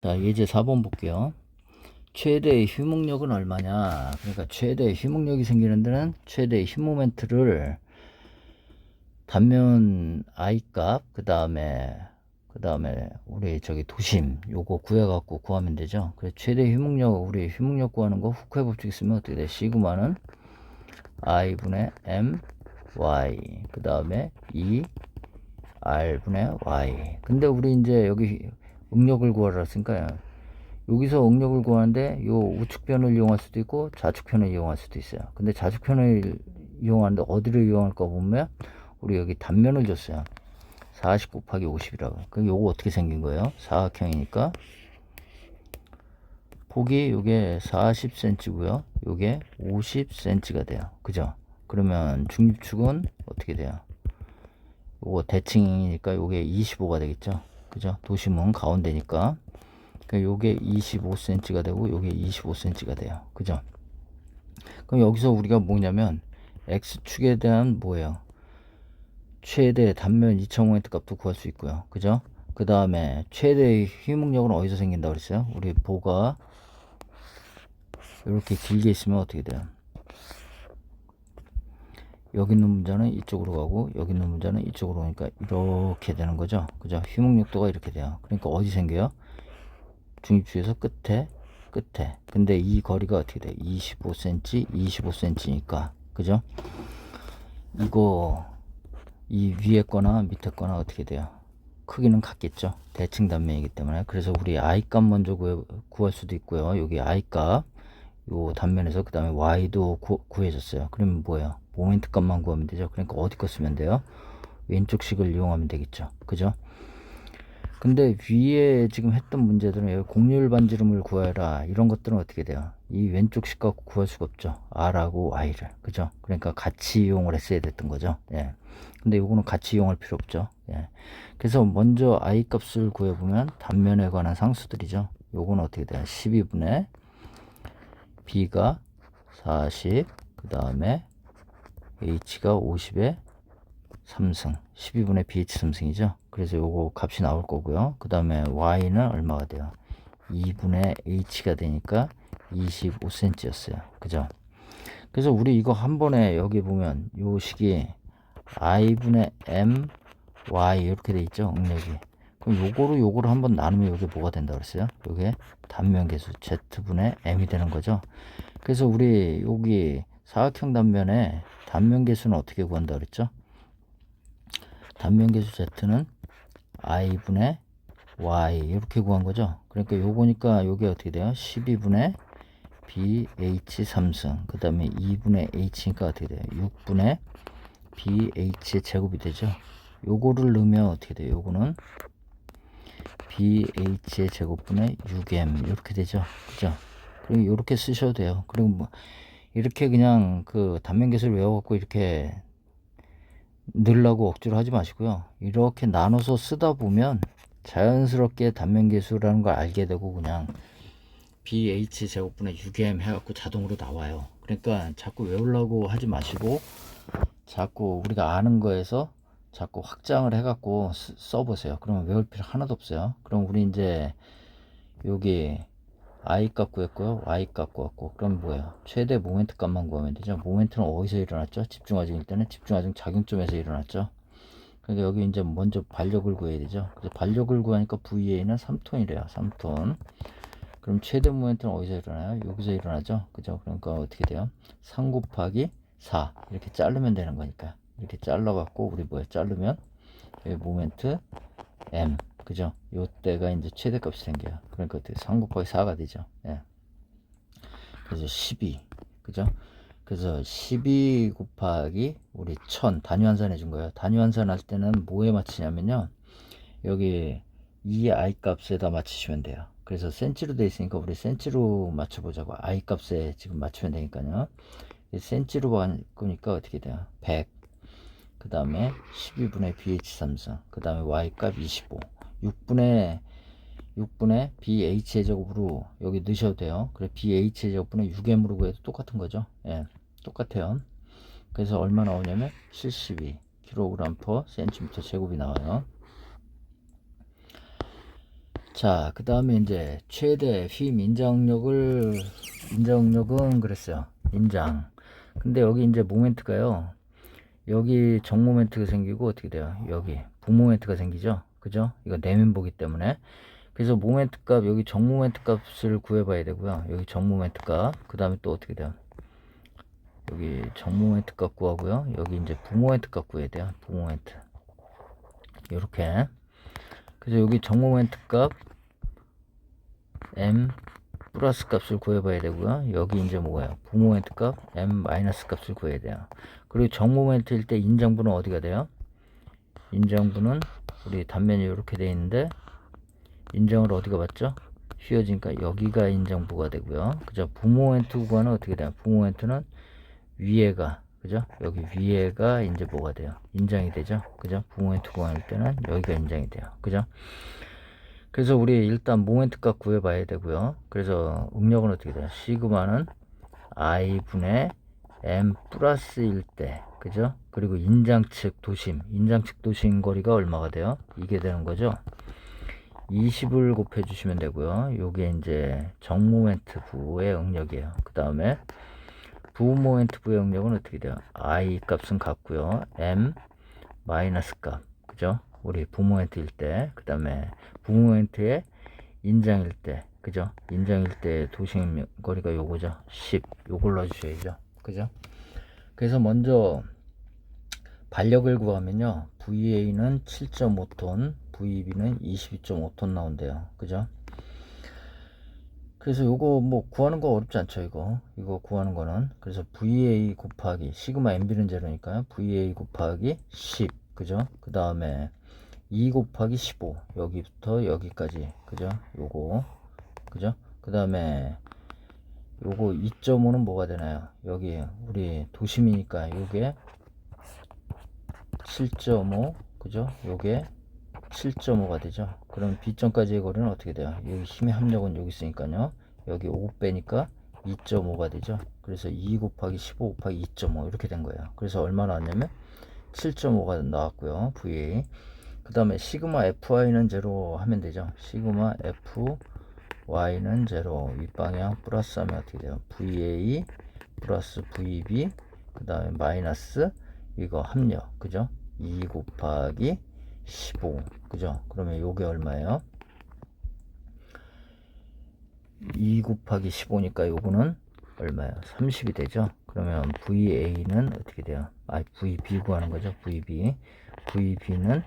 자, 예제 4번 볼게요. 최대의 휘목력은 얼마냐? 그러니까 최대의 휘목력이 생기는 데는 최대의 힘 모멘트를 단면 I 값, 그 다음에 우리 저기 도심 요거 구해갖고 구하면 되죠. 그래서 최대 휘목력, 우리 휘목력 구하는 거 후크의 법칙 쓰면 어떻게 돼? 시그마는 I분의 M Y, 그 다음에 E R분의 Y. 근데 우리 이제 여기 응력을 구하라 했으니까 여기서 응력을 구하는데 요 우측편을 이용할 수도 있고 좌측편을 이용할 수도 있어요. 근데 좌측편을 이용하는데 어디를 이용할까 보면 우리 여기 단면을 줬어요. 40 곱하기 50이라고. 그럼 요거 어떻게 생긴 거예요? 사각형이니까 폭이 요게 40cm고요. 요게 50cm가 돼요. 그죠? 그러면 중립축은 어떻게 돼요? 요거 대칭이니까 요게 25가 되겠죠. 그죠? 도심은 가운데니까. 그러니까 요게 25cm가 되고 요게 25cm가 돼요. 그죠? 그럼 여기서 우리가 뭐냐면 x축에 대한 뭐예요? 최대 단면 2000모멘트 값도 구할 수 있고요. 그죠? 그 다음에 최대의 휘목력은 어디서 생긴다 그랬어요? 우리 보가 이렇게 길게 있으면 어떻게 돼요? 여기 있는 문자는 이쪽으로 가고 여기 있는 문자는 이쪽으로 오니까 이렇게 되는 거죠. 그죠? 휘목력도가 이렇게 돼요. 그러니까 어디 생겨요? 중립축에서 끝에. 근데 이 거리가 어떻게 돼? 25cm 25cm니까. 그죠? 이거 이 위에 거나 밑에 거나 어떻게 돼요? 크기는 같겠죠. 대칭 단면이기 때문에. 그래서 우리 I 값 먼저 구할 수도 있고요. 여기 I 값 요 단면에서 그 다음에 Y도 구해졌어요. 그러면 뭐예요? 모멘트 값만 구하면 되죠. 그러니까 어디 거 쓰면 돼요? 왼쪽 식을 이용하면 되겠죠. 그죠? 근데 위에 지금 했던 문제들은 공률 반지름을 구해라 이런 것들은 어떻게 돼요? 이 왼쪽 식 갖고 구할 수가 없죠. R하고 Y를. 그죠? 그러니까 같이 이용을 했어야 됐던 거죠. 예. 근데 요거는 같이 이용할 필요 없죠. 예. 그래서 먼저 I 값을 구해보면 단면에 관한 상수들이죠. 요거는 어떻게 돼요? 12분의 B가 40, 그 다음에 H가 50에 3승, 12분의 BH 3승이죠. 그래서 요거 값이 나올 거고요. 그 다음에 Y는 얼마가 돼요? 2분의 H가 되니까 25cm 였어요. 그죠? 그래서 우리 이거 한 번에 여기 보면 요 식이 I분의 M, Y 이렇게 돼 있죠. 응력이. 그럼 요거를 한번 나누면 요게 뭐가 된다 그랬어요? 요게 단면 계수 Z분의 M이 되는 거죠. 그래서 우리 여기 사각형 단면에 단면 계수는 어떻게 구한다 그랬죠? 단면 계수 Z는 I분의 Y 이렇게 구한 거죠. 그러니까 요거니까 요게 어떻게 돼요? 12분의 BH 3승, 그 다음에 2분의 H니까 어떻게 돼요? 6분의 BH의 제곱이 되죠. 요거를 넣으면 어떻게 돼요? 요거는 BH의 제곱분의 6M 이렇게 되죠. 그죠? 그리고 이렇게 쓰셔도 돼요. 그리고 뭐 이렇게 그냥 그 단면 계수를 외워갖고 이렇게 넣으려고 억지로 하지 마시고요. 이렇게 나눠서 쓰다 보면 자연스럽게 단면 계수라는 걸 알게 되고 그냥 BH 제곱분의 6M 해갖고 자동으로 나와요. 그러니까 자꾸 외우려고 하지 마시고 자꾸 우리가 아는 거에서 자꾸 확장을 해갖고 써보세요. 그러면 외울 필요 하나도 없어요. 그럼 우리 이제 여기 I 값 구했고요. Y 값 구했고. 그럼 뭐예요? 최대 모멘트 값만 구하면 되죠. 모멘트는 어디서 일어났죠? 집중화증일 때는 집중화증 작용점에서 일어났죠. 그러니까 여기 이제 먼저 반력을 구해야 되죠. 그래서 반력을 구하니까 VA는 3톤이래요. 3톤. 그럼 최대 모멘트는 어디서 일어나요? 여기서 일어나죠. 그죠? 그러니까 어떻게 돼요? 3 곱하기 4 이렇게 자르면 되는 거니까 이렇게 잘라갖고 우리 뭐야? 자르면 여기 모멘트 M, 그죠? 요때가 이제 최대값이 생겨요. 그러니까 어떻게 3 곱하기 4가 되죠. 예. 그래서 12, 그죠? 그래서 12 곱하기 우리 1000 단위 환산해 준 거예요. 단위 환산할 때는 뭐에 맞추냐면요. 여기 이 I 값에다 맞추시면 돼요. 그래서 센치로 돼 있으니까 우리 센치로 맞춰보자고. I 값에 지금 맞추면 되니까요. 센치로 바꾸니까 어떻게 돼요? 100. 그 다음에 12분의 BH 3승. 그 다음에 Y 값 25. 6분의 BH의 제곱으로 여기 넣으셔도 돼요. 그래 BH의 제곱분의 6M으로 구해도 똑같은 거죠. 예, 똑같아요. 그래서 얼마 나오냐면 72kg per cm 제곱이 나와요. 자, 그 다음에 이제 최대 휘임 인장력은 그랬어요. 인장. 근데 여기 이제 모멘트가요. 여기 정 모멘트가 생기고 어떻게 돼요? 여기 부 모멘트가 생기죠. 그죠? 이거 내면보기 때문에. 그래서 모멘트 값, 여기 정 모멘트 값을 구해봐야 되고요. 여기 정 모멘트 값. 그 다음에 또 어떻게 돼요? 여기 정 모멘트 값 구하고요. 여기 이제 부 모멘트 값 구해야 돼요. 부 모멘트. 요렇게. 그래서 여기 정 모멘트 값 m 플러스 값을 구해봐야 되고요. 여기 이제 뭐예요? 부 모멘트 값 m 마이너스 값을 구해야 돼요. 그리고 정 모멘트일 때 인장부는 어디가 돼요? 인장부는 우리 단면이 이렇게 돼 있는데 인장을 어디가 받죠? 휘어지니까 여기가 인장부가 되고요. 그죠? 부 모멘트 구간은 어떻게 돼요? 부 모멘트는 위에가, 그죠? 여기 위에가 이제 뭐가 돼요? 인장이 되죠? 그죠? 부 모멘트 구간일 때는 여기가 인장이 돼요. 그죠? 그래서 우리 일단 모멘트 값 구해봐야 되고요. 그래서 응력은 어떻게 돼요? 시그마는 i분의 m 플러스일 때, 그죠? 그리고 인장측 도심 거리가 얼마가 돼요? 이게 되는 거죠. 20을 곱해 주시면 되고요. 요게 이제 정 모멘트 부의 응력이에요. 그 다음에 부 모멘트 부의 응력은 어떻게 돼요? i 값은 같고요. m 마이너스 값, 그죠? 우리 부 모멘트일 때, 그 다음에 부 모멘트의 인장일 때, 그죠? 인장일 때 도심 거리가 요거죠. 10, 요걸 넣어주셔야죠. 그죠? 그래서 먼저 반력을 구하면요. VA는 7.5톤, VB는 22.5톤 나온대요. 그죠? 그래서 요거 뭐 구하는 거 어렵지 않죠, 이거 구하는 거는. 그래서 VA 곱하기 시그마 MB는 제로니까요. VA 곱하기 10, 그죠? 그 다음에 2 곱하기 15, 여기부터 여기까지, 그죠? 요거, 그죠? 그 다음에 요거 2.5는 뭐가 되나요? 여기 우리 도심이니까 요게 7.5, 그죠? 요게 7.5가 되죠. 그럼 B점까지의 거리는 어떻게 돼요? 여기 힘의 합력은 여기 있으니까요. 여기 5 빼니까 2.5가 되죠. 그래서 2 곱하기 15 곱하기 2.5 이렇게 된 거예요. 그래서 얼마 나왔냐면 7.5가 나왔고요. VA. 그 다음에 시그마 FY는 제로 하면 되죠. 시그마 FY는 제로. 윗방향 플러스 하면 어떻게 돼요? VA 플러스 VB. 그 다음에 마이너스 이거 합력. 그죠? 2 곱하기 15, 그죠? 그러면 요게 얼마예요? 2 곱하기 15니까 요거는 얼마예요? 30이 되죠? 그러면 VA는 어떻게 돼요? VB 구하는 거죠? VB는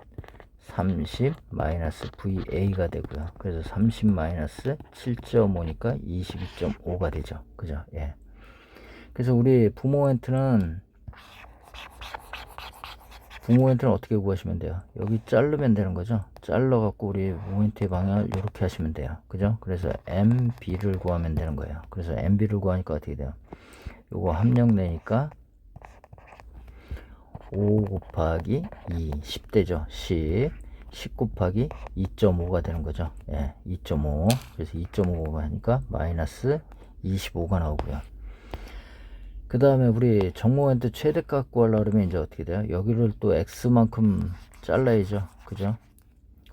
30 마이너스 VA가 되고요. 그래서 30 마이너스 7.5니까 22.5가 되죠. 그죠? 예. 그래서 우리 부모멘트는 어떻게 구하시면 돼요? 여기 자르면 되는 거죠. 잘라 갖고 우리 모멘트의 방향을 이렇게 하시면 돼요. 그죠? 그래서 MB를 구하면 되는 거예요. 그래서 MB를 구하니까 어떻게 돼요? 요거 합력 내니까 5 곱하기 2 10 되죠. 10 곱하기 2.5가 되는 거죠. 예, 2.5. 그래서 2.5가 하니까 마이너스 25가 나오고요. 그 다음에 우리 정모멘트 최대값 구하려고 그러면 이제 어떻게 돼요? 여기를 또 x만큼 잘라야죠. 그죠?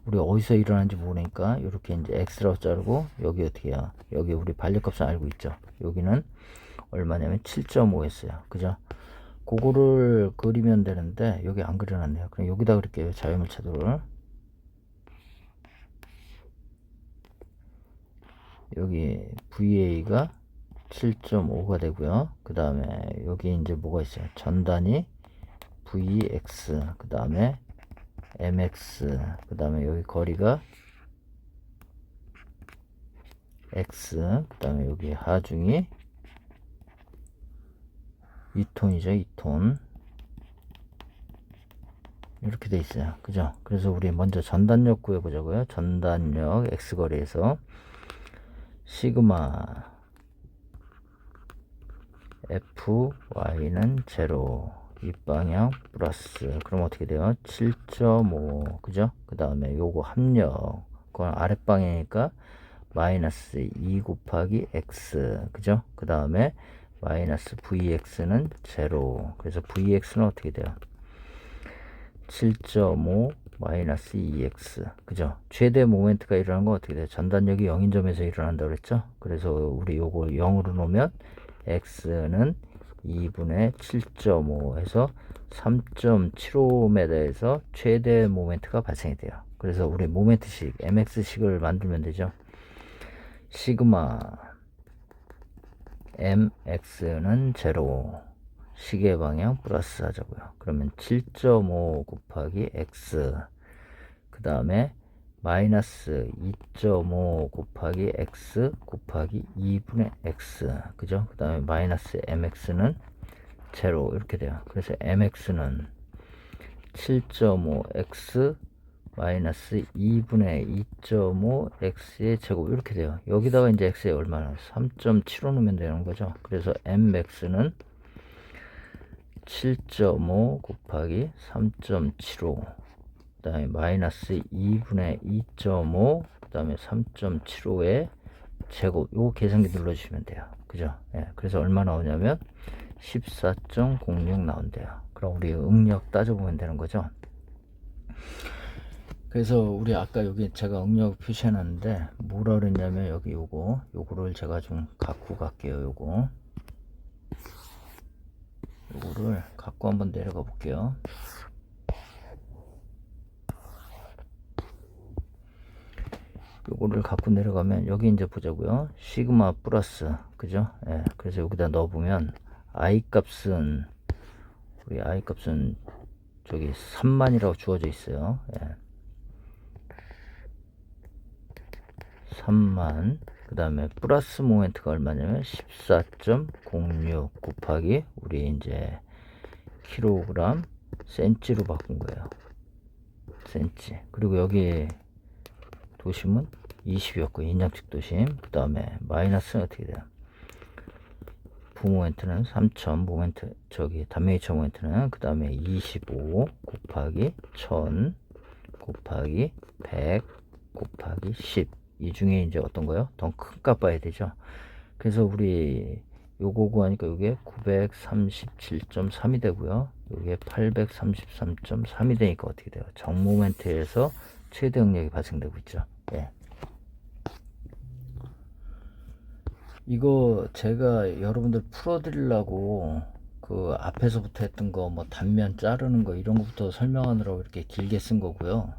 우리 어디서 일어나는지 모르니까 이렇게 이제 x라고 자르고 여기 어떻게 해요? 여기 우리 반력값을 알고 있죠. 여기는 얼마냐면 7.5였어요. 그죠? 그거를 그리면 되는데 여기 안 그려놨네요. 그럼 여기다 그릴게요. 자유물차도를. 여기 VA가 7.5가 되고요. 그 다음에 여기 이제 뭐가 있어요? 전단이 VX, 그 다음에 MX, 그 다음에 여기 거리가 X, 그 다음에 여기 하중이 2톤이죠. 2톤. 이렇게 돼 있어요. 그죠? 그래서 우리 먼저 전단력 구해보자고요. 전단력 X거리에서 시그마 FY는 제로, 윗방향 플러스. 그럼 어떻게 돼요? 7.5, 그죠? 그 다음에 요거 합력, 그건 아랫방향이니까 마이너스 2 곱하기 X, 그죠? 그 다음에 마이너스 VX는 제로. 그래서 VX는 어떻게 돼요? 7.5 마이너스 2x. 그죠? 최대 모멘트가 일어나는 건 어떻게 돼요? 전단력이 0인 점에서 일어난다고 그랬죠? 그래서 우리 요거 0으로 놓으면 x는 2분의 7.5 해서 3.75m에서 최대 모멘트가 발생이 돼요. 그래서 우리 모멘트식 mx식을 만들면 되죠. 시그마 mx는 0, 시계 방향 플러스 하자고요. 그러면 7.5 곱하기 x, 그 다음에 마이너스 2.5 곱하기 x 곱하기 2분의 x, 그죠? 그 다음에 마이너스 mx는 0 이렇게 돼요. 그래서 mx는 7.5x 마이너스 2분의 2.5x의 제곱 이렇게 돼요. 여기다가 이제 x에 얼마나 3.75 넣으면 되는 거죠. 그래서 mx는 7.5 곱하기 3.75, 그 다음에 마이너스 2분의 2.5, 그 다음에 3.75의 제곱. 요거 계산기 눌러주시면 돼요. 그죠? 예, 그래서 얼마 나오냐면 14.06 나온대요. 그럼 우리 응력 따져보면 되는 거죠. 그래서 우리 아까 여기 제가 응력 표시해놨는데 뭐라 그랬냐면 여기 요거를 제가 좀 갖고 갈게요. 요거를 갖고 한번 내려가 볼게요. 요거를 갖고 내려가면 여기 이제 보자고요. 시그마 플러스, 그죠? 예, 그래서 여기다 넣어보면 i 값은 우리 i 값은 저기 3만이라고 주어져 있어요. 예. 3만, 그 다음에 플러스 모멘트가 얼마냐면 14.06 곱하기 우리 이제 킬로그램 센치로 바꾼 거예요. 센치. 그리고 여기 도심은 20이었고 인장측 도심. 그 다음에 마이너스는 어떻게 돼요? 부모멘트는 3000, 모멘트 저기 단메이처 모멘트는 그 다음에 25 곱하기 1000 곱하기 100 곱하기 10. 이 중에 이제 어떤 거요? 더 큰 값 봐야 되죠. 그래서 우리 요거 구하니까 요게 937.3이 되고요. 요게 833.3이 되니까 어떻게 돼요? 정모멘트에서 최대 응력이 발생되고 있죠. 예. 이거 제가 여러분들 풀어드리려고 그 앞에서부터 했던 거 뭐 단면 자르는 거 이런 것부터 설명하느라고 이렇게 길게 쓴 거고요.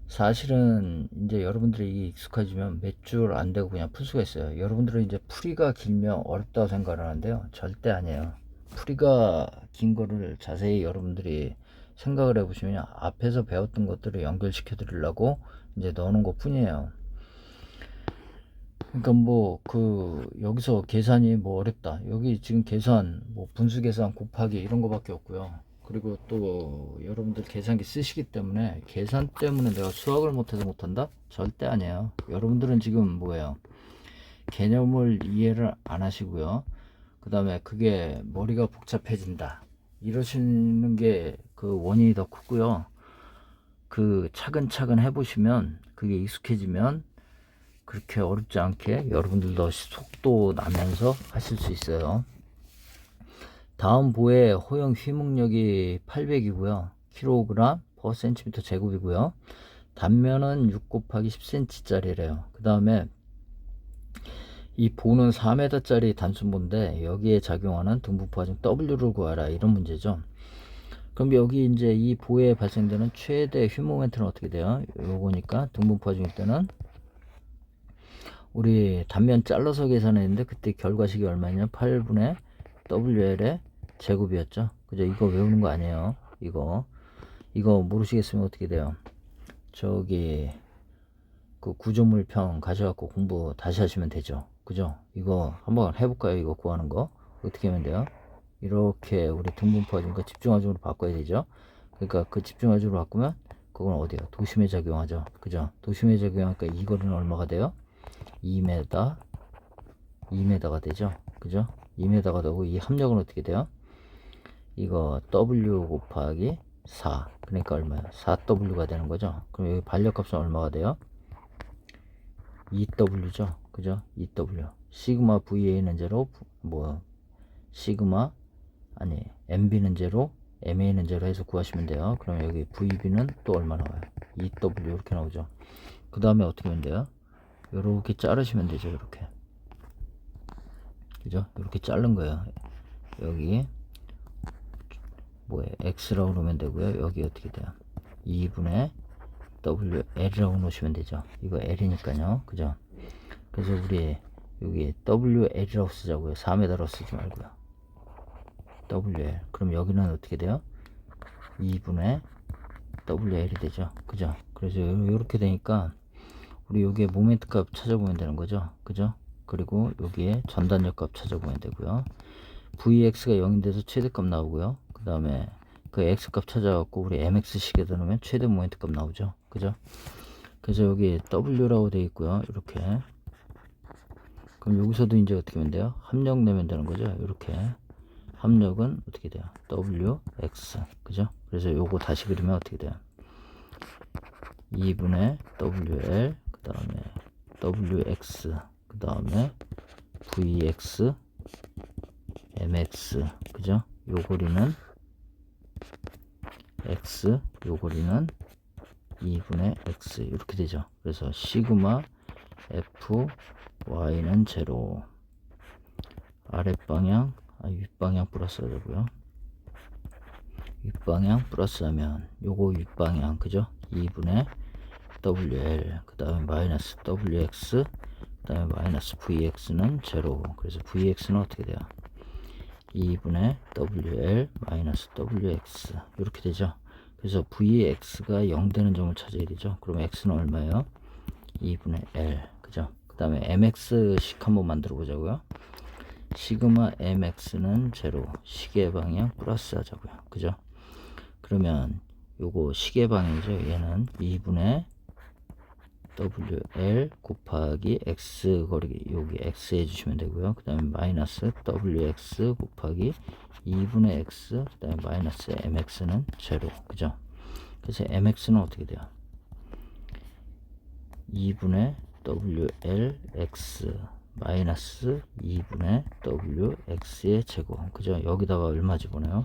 사실은 이제 여러분들이 익숙해지면 몇 줄 안 되고 그냥 풀 수가 있어요. 여러분들은 이제 풀이가 길면 어렵다고 생각을 하는데요. 절대 아니에요. 풀이가 긴 거를 자세히 여러분들이 생각을 해보시면 앞에서 배웠던 것들을 연결시켜 드리려고 이제 넣어놓은 것 뿐이에요. 그러니까 뭐 여기서 계산이 뭐 어렵다, 여기 지금 계산 뭐 분수 계산 곱하기 이런 거밖에 없고요. 그리고 또 여러분들 계산기 쓰시기 때문에 계산 때문에 내가 수학을 못해서 못한다? 절대 아니에요. 여러분들은 지금 뭐예요? 개념을 이해를 안 하시고요. 그 다음에 그게 머리가 복잡해진다 이러시는 게 그 원인이 더 크고요. 그 차근차근 해보시면 그게 익숙해지면 그렇게 어렵지 않게 여러분들도 속도 나면서 하실 수 있어요. 다음 보의 호형 휘묵력이 800이고요. 킬로그램 퍼 센티미터 제곱이고요. 단면은 6 곱하기 10cm 짜리래요. 그 다음에 이 보는 4m 짜리 단순보인데 여기에 작용하는 등분포화중 W를 구하라 이런 문제죠. 그럼 여기 이제 이 보에 발생되는 최대 휘모멘트는 어떻게 돼요? 요거니까 등분포화중일 때는 우리 단면 잘라서 계산했는데 그때 결과식이 얼마냐? 8분의 WL의 제곱이었죠. 그죠? 이거 외우는 거 아니에요. 이거 모르시겠으면 어떻게 돼요? 저기 그 구조물평 가셔갖고 공부 다시 하시면 되죠. 그죠? 이거 한번 해볼까요? 이거 구하는 거 어떻게 하면 돼요? 이렇게 우리 등분포화중과 집중화중으로 바꿔야 되죠. 그러니까 그 집중화중으로 바꾸면 그건 어디요? 도심에 작용하죠. 그죠? 도심에 작용하니까 이거는 얼마가 돼요? 2m, 2m가 되죠. 그죠? 2m가 되고 이 합력은 어떻게 돼요? 이거 W 곱하기 4. 그러니까 얼마야? 4W가 되는 거죠. 그럼 여기 반력값은 얼마가 돼요? 2W죠. 그죠? 2W. 시그마 VA는 제로, 뭐, 시그마, 아니, MB는 제로, MA는 제로 해서 구하시면 돼요. 그럼 여기 VB는 또 얼마 나와요? EW 이렇게 나오죠. 그 다음에 어떻게 하면 돼요? 이렇게 자르시면 되죠. 이렇게, 그죠? 이렇게 자른 거예요. 여기 뭐에 X라고 놓으면 되고요. 여기 어떻게 돼요? 2분의 WL이라고 놓으시면 되죠. 이거 L이니까요. 그죠? 그래서 우리 여기 WL이라고 쓰자고요. 4m로 쓰지 말고요. WL. 그럼 여기는 어떻게 돼요? 2분의 WL이 되죠. 그죠? 그래서 이렇게 되니까 우리 여기에 모멘트 값 찾아보면 되는 거죠. 그죠? 그리고 여기에 전단력 값 찾아보면 되고요. Vx가 0인데서 최대값 나오고요. 그 다음에 그 X값 찾아갖고 우리 MX식에다 넣으면 최대 모멘트 값 나오죠. 그죠? 그래서 여기 W라고 되어 있고요. 이렇게. 그럼 여기서도 이제 어떻게 하면 돼요? 합력 내면 되는 거죠. 이렇게. 합력은 어떻게 돼요? WX. 그죠? 그래서 요거 다시 그리면 어떻게 돼요? 2분의 WL, 그 다음에 WX, 그 다음에 VX, MX. 그죠? 요 거리는 X, 요 거리는 2분의 X. 이렇게 되죠. 그래서 시그마 F, Y는 제로. 아랫방향, 윗방향 플러스 하자고요. 윗방향 플러스 하면 요거 윗방향, 그죠? 2분의 WL, 그 다음에 마이너스 WX, 그 다음에 마이너스 VX는 제로. 그래서 VX는 어떻게 돼요? 2분의 WL 마이너스 WX. 이렇게 되죠. 그래서 VX가 0 되는 점을 찾아야 되죠. 그럼 X는 얼마예요? 2분의 L. 그죠? 그 다음에 MX식 한번 만들어 보자고요. 시그마 MX는 제로. 시계 방향 플러스 하자고요. 그죠? 그러면 요거 시계 방향이죠. 얘는 2분의 WL 곱하기 X 거리, 여기 X 해주시면 되고요. 그 다음에 마이너스 WX 곱하기 2분의 X, 그 다음에 마이너스 MX는 제로. 그죠? 그래서 MX는 어떻게 돼요? 2분의 WLX 마이너스 2분의 WX의 제곱. 그죠? 여기다가 얼마 집어넣어요?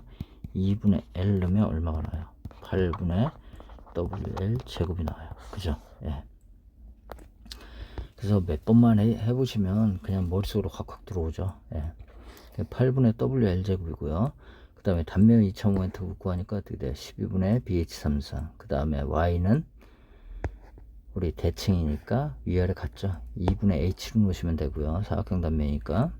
2분의 L 넣으면 얼마가 나요? 8분의 WL 제곱이 나와요. 그죠? 예. 그래서 몇 번만 해보시면 그냥 머릿속으로 확확 들어오죠. 예. 8분의 WL 제곱이고요. 그 다음에 단면 2,500m 구하니까 어떻게 돼요? 12분의 BH33. 그 다음에 Y는 우리 대칭이니까 위아래 같죠. 2분의 H로 놓으시면 되고요. 사각형 단면이니까.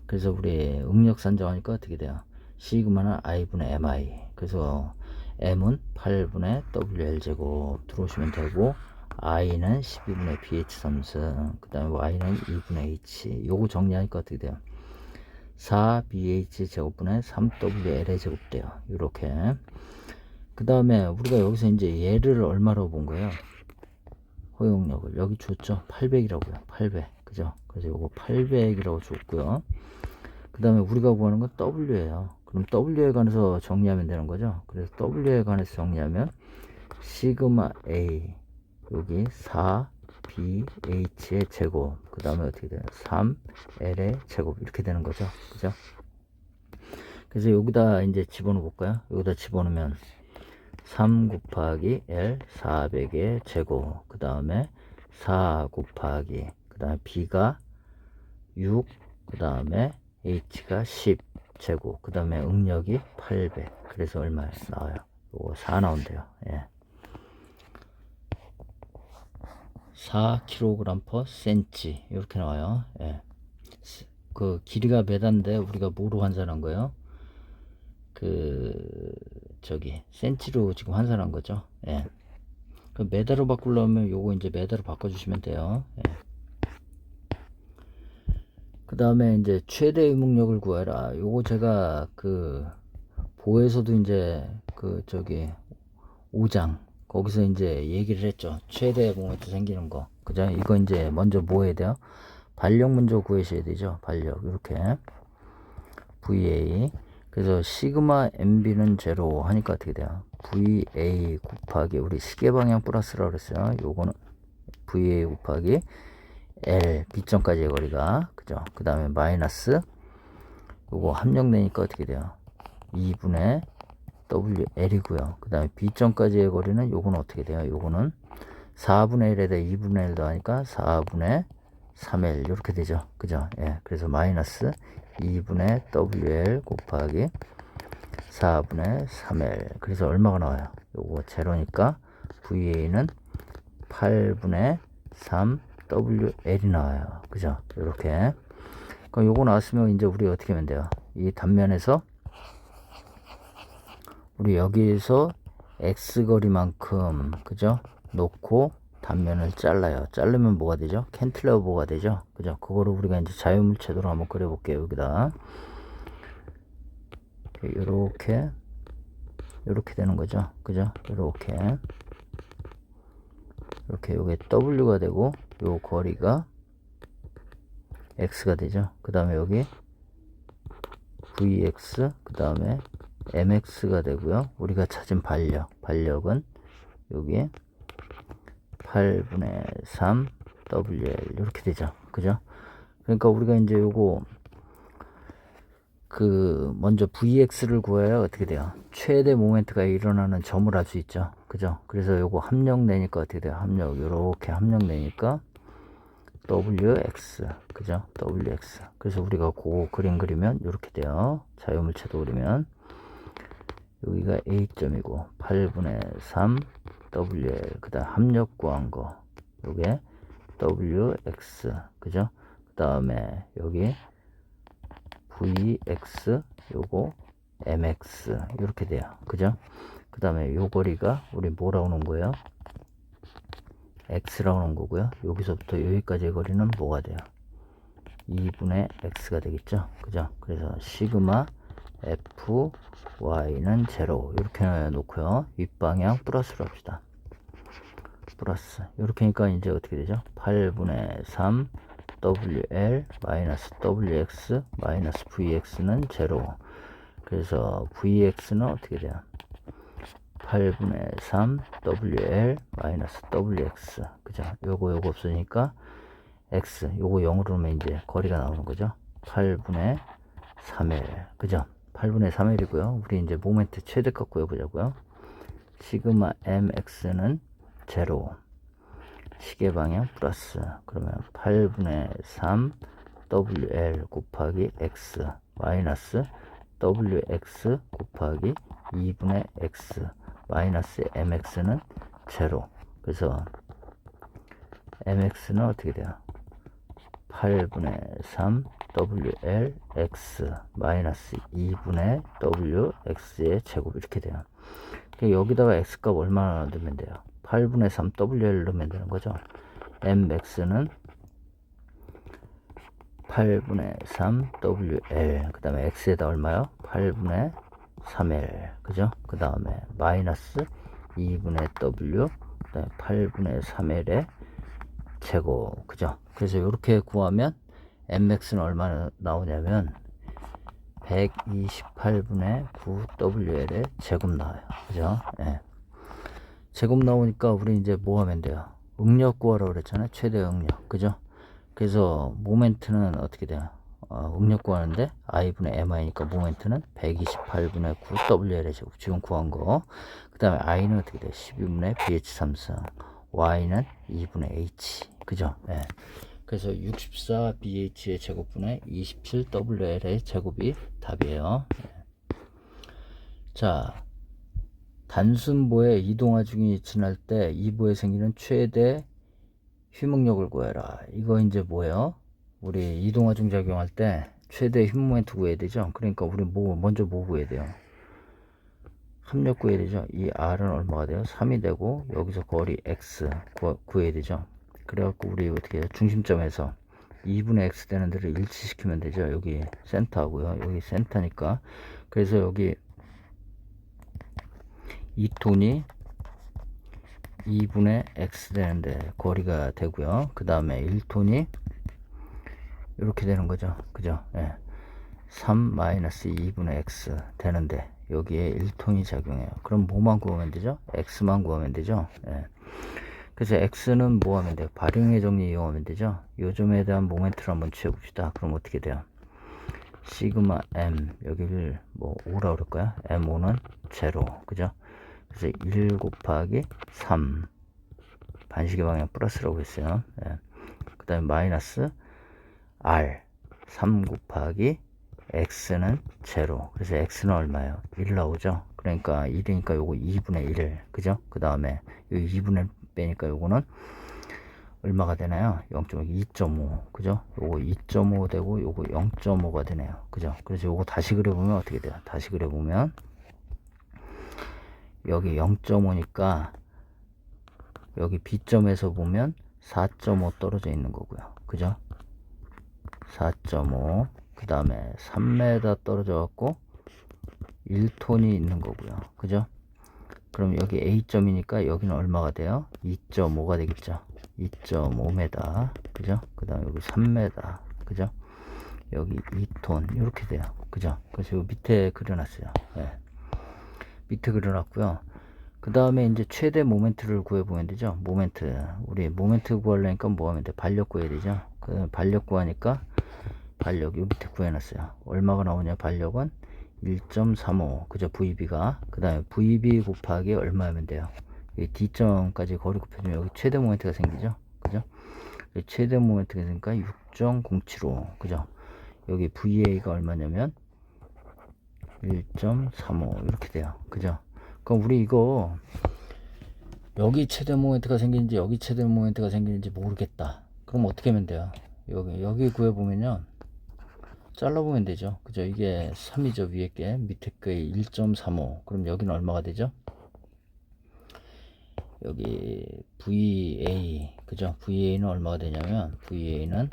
그래서 우리 응력 산정하니까 어떻게 돼요? 시그마는 I분의 MI. 그래서 M은 8분의 WL 제곱 들어오시면 되고, I는 12분의 BH3승, 그 다음에 Y는 2분의 H. 요거 정리하니까 어떻게 돼요? 4BH 제곱분의 3WL의 제곱 돼요. 요렇게. 그 다음에 우리가 여기서 이제 얘를 얼마로 본 거예요? 허용력을. 여기 줬죠? 800이라고요. 800. 그죠? 그래서 요거 800이라고 줬고요. 그 다음에 우리가 구하는 건 W예요. 그럼 W에 관해서 정리하면 되는 거죠. 그래서 W에 관해서 정리하면 시그마 A 여기 4BH의 제곱, 그 다음에 어떻게 돼요? 3L의 제곱. 이렇게 되는 거죠. 그죠? 그래서 여기다 이제 집어넣어 볼까요? 여기다 집어넣으면 3 곱하기 L 400의 제곱, 그 다음에 4 곱하기, 그 다음에 B가 6, 그 다음에 H가 10 제곱, 그 다음에 응력이 800. 그래서 얼마 나와요? 요거 4 나온대요. 예. 4kg/cm 이렇게 나와요. 예. 그 길이가 메다인데 우리가 뭐로 환산한 거예요? 그 저기 센치로 지금 환산한 거죠. 예. 그 메다로 바꾸려면 요거 이제 메다로 바꿔주시면 돼요. 예. 그 다음에 이제 최대 의목력을 구해라. 요거 제가 그 보에서도 이제 그 저기 5장 거기서 이제 얘기를 했죠. 최대 모멘트 생기는 거. 그죠? 이거 이제 먼저 뭐 해야 돼요? 반력 먼저 구하셔야 되죠. 반력. 이렇게. VA. 그래서 시그마 MB는 제로 하니까 어떻게 돼요? VA 곱하기 우리 시계 방향 플러스라고 그랬어요. 요거는 VA 곱하기 L B점까지의 거리가. 그죠? 그 다음에 마이너스 요거 합력내니까 어떻게 돼요? 2분의 WL이고요. 그 다음에 B점까지의 거리는 요거는 어떻게 돼요? 요거는 4분의 1에다 2분의 1 더하니까 4분의 3L 이렇게 되죠. 그죠? 예. 그래서 마이너스 2분의 WL 곱하기 4분의 3L. 그래서 얼마가 나와요? 요거 제로니까 VA는 8분의 3 WL이 나와요. 그죠? 이렇게. 그럼 요거 나왔으면 이제 우리 어떻게 하면 돼요? 이 단면에서 우리 여기에서 X 거리만큼, 그죠? 놓고 단면을 잘라요. 자르면 뭐가 되죠? 캔틸러버가 되죠? 그죠? 그거를 우리가 이제 자유물체도로 한번 그려볼게요. 여기다. 요렇게 되는 거죠. 그죠? 요렇게 요게 W가 되고, 요 거리가 X가 되죠. 그 다음에 여기 VX, 그 다음에 MX가 되고요. 우리가 찾은 반력은 여기 8분의 3 WL 이렇게 되죠. 그죠? 그러니까 우리가 이제 요거 먼저 VX를 구해야 어떻게 돼요? 최대 모멘트가 일어나는 점을 알 수 있죠. 그죠? 그래서 요거 합력내니까 어떻게 돼요? 요렇게 합력내니까 WX, 그죠? WX. 그래서 우리가 그림 그리면 이렇게 돼요. 자유물체도 그리면 여기가 A점이고 8분의 3 WL, 그 다음 합력 구한 거 요게 WX, 그죠? 그 다음에 여기 VX, 요거 MX 이렇게 돼요. 그죠? 그 다음에 요 거리가 우리 뭐라고 놓은 거예요? X라고 놓은 거고요. 여기서부터 여기까지의 거리는 뭐가 돼요? 2분의 X가 되겠죠? 그죠? 그래서 시그마 F Y는 0 이렇게 놓고요. 윗방향 플러스로 합시다. 플러스 이렇게 하니까 이제 어떻게 되죠? 8분의 3 WL 마이너스 WX 마이너스 VX는 0. 그래서 VX는 어떻게 돼요? 8분의 3 WL 마이너스 WX, 그죠? 요거 없으니까 X, 요거 0으로 하면 이제 거리가 나오는 거죠. 8분의 3L, 그죠? 8분의 3L이고요. 우리 이제 모멘트 최대값 구해보자고요. 시그마 MX는 0, 시계 방향 플러스, 그러면 8분의 3 WL 곱하기 X 마이너스 WX 곱하기 2분의 X 마이너스 MX는 0. 그래서 MX는 어떻게 돼요? 8분의 3 WLX 마이너스 2분의 WX의 제곱 이렇게 돼요. 여기다가 X값 얼마나 넣으면 돼요? 8분의 3 WL 넣으면 되는 거죠. MX는 8분의 3 WL, 그 다음에 X에다 얼마요? 8분의 3L, 그죠? 그 다음에 마이너스 2분의 W, 그 다음에 8분의 3L의 제곱, 그죠? 그래서 이렇게 구하면 MX는 얼마나 나오냐면 128분의 9 WL의 제곱 나와요. 그죠? 예. 제곱 나오니까 우리 이제 뭐 하면 돼요? 응력 구하라고 그랬잖아요. 최대 응력, 그죠? 그래서 모멘트는 어떻게 돼요? 응력 구하는데 I분의 MI니까 모멘트는 128분의 9 WL의 제곱, 지금 구한 거. 그 다음에 I는 어떻게 돼요? 12분의 BH3승, Y는 2분의 H, 그죠? 예. 그래서 64 BH의 제곱분의 27 WL의 제곱이 답이에요. 예. 자, 단순보의 이동하중이 지날 때 이 보에 생기는 최대 휘목력을 구해라. 이거 이제 뭐예요? 우리 이동하중 작용할 때 최대 휘모멘트 구해야 되죠. 그러니까 우리 먼저 뭐 구해야 돼요? 합력 구해야 되죠. 이 R은 얼마가 돼요? 3이 되고 여기서 거리 X 구해야 되죠. 그래갖고 우리 어떻게 해요? 중심점에서 2분의 X 되는 데를 일치시키면 되죠. 여기 센터하고요. 여기 센터니까. 그래서 여기 2톤이 2분의 X 되는데 거리가 되고요. 그 다음에 1톤이 이렇게 되는 거죠. 그죠? 예. 3 2분의 X 되는데 여기에 1톤이 작용해요. 그럼 뭐만 구하면 되죠? X만 구하면 되죠. 예. 그래서 X는 뭐 하면 돼요? 발용의 정리 이용하면 되죠. 요점에 대한 모멘트를 한번 취해봅시다. 그럼 어떻게 돼요? 시그마 m 여기를 뭐 5라 그럴까요? m5는 제로, 그죠? 그래서 1 곱하기 3 반시계 방향 플러스라고 했어요. 예. 그 다음에 마이너스 r 3 곱하기 x는 제로. 그래서 x는 얼마예요? 1 나오죠. 그러니까 1이니까 요거 2분의 1, 그죠? 그 다음에 요 2분의 빼니까 요거는 얼마가 되나요? 2.5, 그죠? 요거 2.5 되고 요거 0.5가 되네요, 그죠? 그래서 요거 다시 그려보면 어떻게 돼요? 다시 그려보면 여기 0.5니까 여기 B점에서 보면 4.5 떨어져 있는 거고요, 그죠? 4.5, 그 다음에 3m 떨어져 갖고 1톤이 있는 거고요, 그죠? 그럼 여기 A점이니까 여기는 얼마가 돼요? 2.5가 되겠죠. 2.5m, 그죠? 그 다음에 여기 3m, 그죠? 여기 2톤 이렇게 돼요, 그죠? 그래서 요 밑에 그려놨어요. 네. 밑에 그려놨고요. 그 다음에 이제 최대 모멘트를 구해보면 되죠. 모멘트, 우리 모멘트 구하려니까 뭐 하면 돼? 반력 구해야 되죠. 그 반력 구하니까 반력 요 밑에 구해놨어요. 얼마가 나오냐? 반력은 1.35, 그죠? VB가. 그 다음에 VB 곱하기 얼마면 돼요? 이 D점까지 거리 곱해주면 여기 최대 모멘트가 생기죠, 그죠? 최대 모멘트가 생기니까 6.075, 그죠? 여기 VA가 얼마냐면 1.35 이렇게 돼요, 그죠? 그럼 우리 이거 여기 최대 모멘트가 생기는지 여기 최대 모멘트가 생기는지 모르겠다. 그럼 어떻게 하면 돼요? 여기 구해보면요, 잘라보면 되죠, 그죠? 이게 3이죠, 위에 게. 밑에 게 1.35. 그럼 여기는 얼마가 되죠? 여기 VA, 그죠? VA는 얼마가 되냐면 VA는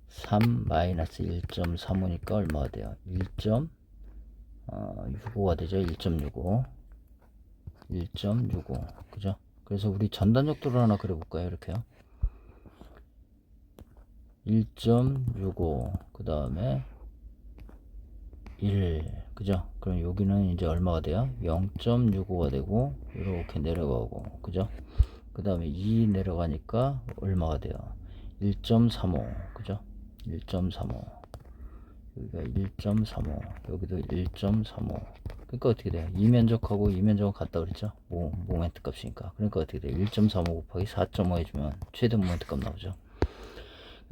3 마이너스 1.35니까 얼마가 돼요? 1.65가 되죠. 1.65, 1.65, 그죠? 그래서 우리 전단역도를 하나 그려볼까요? 이렇게요. 1.65, 그 다음에 1, 그죠? 그럼 여기는 이제 얼마가 돼요? 0.65가 되고 이렇게 내려가고, 그죠? 그 다음에 2 내려가니까 얼마가 돼요? 1.35, 그죠? 1.35, 여기가 1.35, 여기도 1.35. 그러니까 어떻게 돼요? 이면적하고 이면적은 같다 그랬죠? 모멘트 값이니까. 그러니까 어떻게 돼요? 1.35 곱하기 4.5 해주면 최대 모멘트 값 나오죠.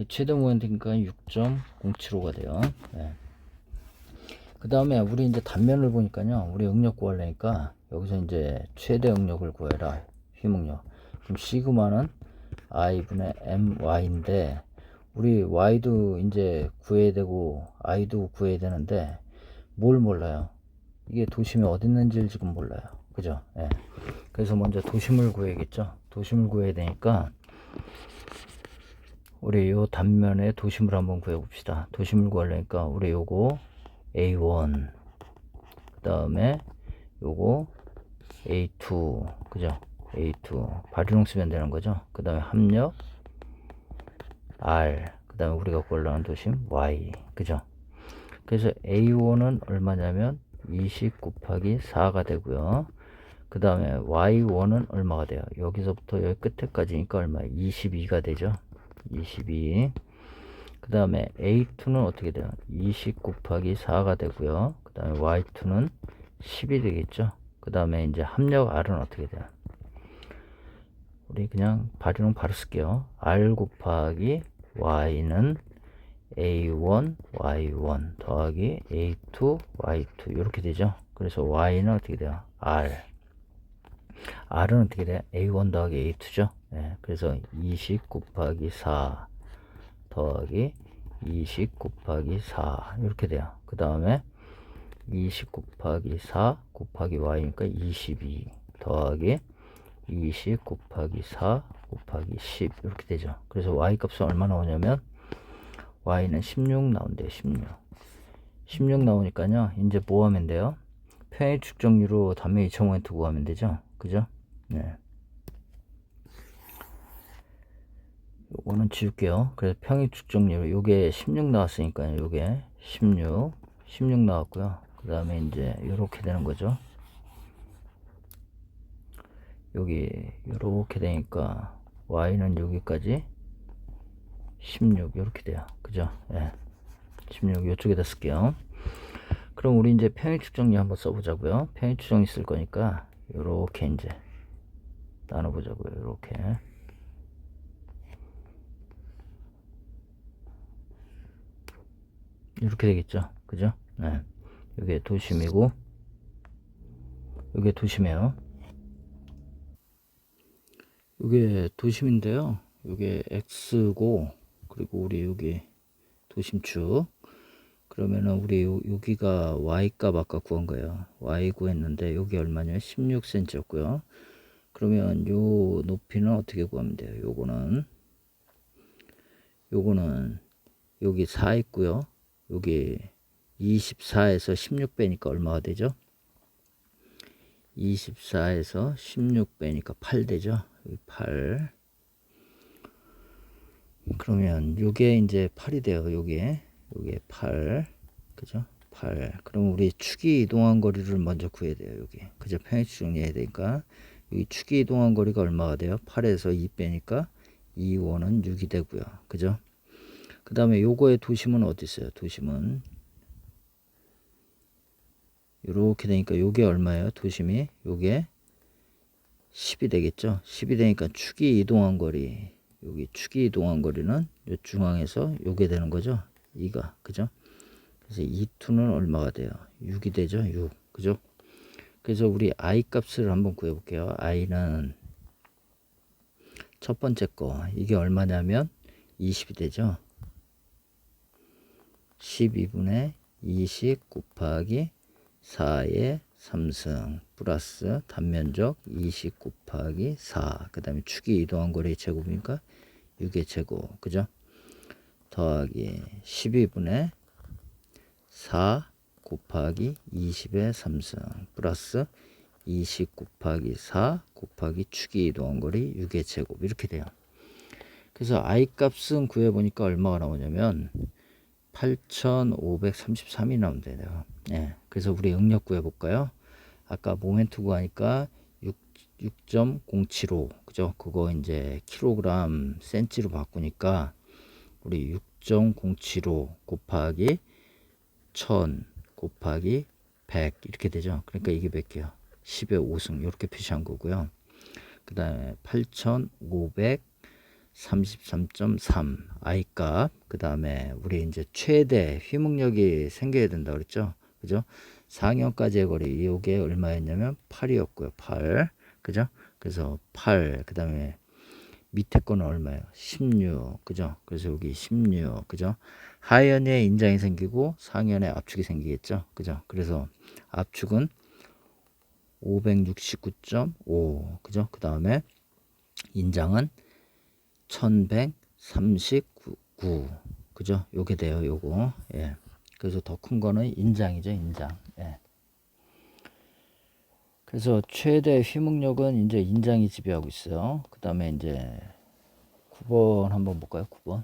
최대 모멘트니까 6.075가 돼요. 네. 그 다음에 우리 이제 단면을 보니까요, 우리 응력 구하려니까 여기서 이제 최대 응력을 구해라, 휘목력. 그럼 시그마는 I분의 MY인데 우리 Y도 이제 구해야 되고 I도 구해야 되는데 뭘 몰라요? 이게 도심이 어디 있는지를 지금 몰라요, 그죠? 예. 그래서 먼저 도심을 구해야겠죠. 도심을 구해야 되니까 우리 요 단면에 도심을 한번 구해 봅시다. 도심을 구하려니까 우리 요거 A1, 그 다음에 요거 A2, 그죠? A2 발휘용 쓰면 되는 거죠. 그 다음에 합력 R, 그 다음에 우리가 구하려는 도심 Y, 그죠? 그래서 A1은 얼마냐면 20 곱하기 4가 되고요. 그 다음에 Y1은 얼마가 돼요? 여기서부터 여기 끝에까지니까 얼마예요? 22가 되죠. 22. 그 다음에 A2는 어떻게 돼요? 20 곱하기 4가 되고요. 그 다음에 Y2는 10이 되겠죠. 그 다음에 이제 합력 R은 어떻게 돼요? 우리 그냥 발효는 바로 쓸게요. R 곱하기 Y는 A1 Y1 더하기 A2 Y2 이렇게 되죠. 그래서 Y는 어떻게 돼요? R. R은 어떻게 돼요? A1 더하기 A2죠. 네, 그래서 20 곱하기 4 더하기 20 곱하기 4 이렇게 돼요. 그 다음에 20 곱하기 4 곱하기 Y니까 22 더하기 20 곱하기 4 곱하기 10 이렇게 되죠. 그래서 Y 값은 얼마 나오냐면 Y는 16 나온대요. 16 나오니까요, 이제 뭐 하면 돼요? 평행 측정률로 단면 2,000모멘트 구하면 되죠, 그죠? 네. 요거는 지울게요. 그래서 평행 측정률 요게 16 나왔으니까요, 요게 16 나왔고요. 그 다음에 이제 요렇게 되는 거죠. 여기 요렇게 되니까 Y는 여기까지 16 이렇게 돼요, 그죠? 예. 16 이쪽에다 쓸게요. 그럼 우리 이제 평행축 정리 한번 써보자고요. 평행축 정리 쓸 거니까 요렇게 이제 나눠보자고요. 요렇게. 이렇게 되겠죠. 그죠? 네. 이게 도심이고, 이게 도심이에요. 이게 도심인데요. 이게 X고, 그리고 우리 여기 도심축. 그러면은 우리 여기가 Y 값 아까 구한 거예요. Y 구했는데 여기 얼마냐? 16cm였고요. 그러면 요 높이는 어떻게 구하면 돼요? 요거는 여기 4 있고요. 여기 24에서 16 빼니까 얼마가 되죠? 24에서 16 빼니까 8 되죠? 여기 8. 그러면 요게 이제 8이 돼요. 요게 8. 그죠? 8. 그럼 우리 축이 이동한 거리를 먼저 구해야 돼요. 여기. 그죠? 평행축 정리해야 되니까. 여기 축이 이동한 거리가 얼마가 돼요? 8에서 2 빼니까 2, 5는 6이 되고요. 그죠? 그 다음에 요거의 도심은 어디 있어요? 도심은 요렇게 되니까 요게 얼마예요? 도심이 요게 10이 되겠죠? 10이 되니까 축이 이동한 거리, 여기 축이 이동한 거리는 요 중앙에서 요게 되는 거죠? 2가. 그죠? 그래서 2,2는 얼마가 돼요? 6이 되죠? 6. 그죠? 그래서 우리 I 값을 한번 구해 볼게요. I는 첫 번째 거 이게 얼마냐면 20이 되죠? 12분의 20 곱하기 4의 3승 플러스 단면적 20 곱하기 4. 그 다음에 축이 이동한 거리의 제곱이니까 6의 제곱. 그죠? 더하기 12분의 4 곱하기 20의 3승 플러스 20 곱하기 4 곱하기 축이 이동한 거리 6의 제곱. 이렇게 돼요. 그래서 I 값은 구해보니까 얼마가 나오냐면 8,533이 나온대요. 네, 그래서 우리 응력 구해볼까요? 아까 모멘트 구하니까 6.075 그죠? 그거 이제 킬로그램 센치로 바꾸니까 우리 6.075 곱하기 1000 곱하기 100 이렇게 되죠. 그러니까 이게 몇 개요? 10의 5승 이렇게 표시한 거고요. 그 다음에 8,533.3 I 값. 그 다음에 우리 이제 최대 휘묵력이 생겨야 된다 그랬죠. 그죠? 상형까지의 거리 이게 얼마였냐면 8이었고요. 8. 그죠? 그래서 8. 그 다음에 밑에 거는 얼마예요? 16. 그죠? 그래서 여기 16. 그죠? 하연에 인장이 생기고 상연에 압축이 생기겠죠. 그죠? 그래서 압축은 569.5. 그죠? 그 다음에 인장은 1139. 그죠? 요게 돼요. 요거. 예. 그래서 더 큰 거는 인장이죠. 인장. 예. 그래서 최대 휘묵력은 이제 인장이 지배하고 있어요. 그 다음에 이제 9번 한번 볼까요? 9번.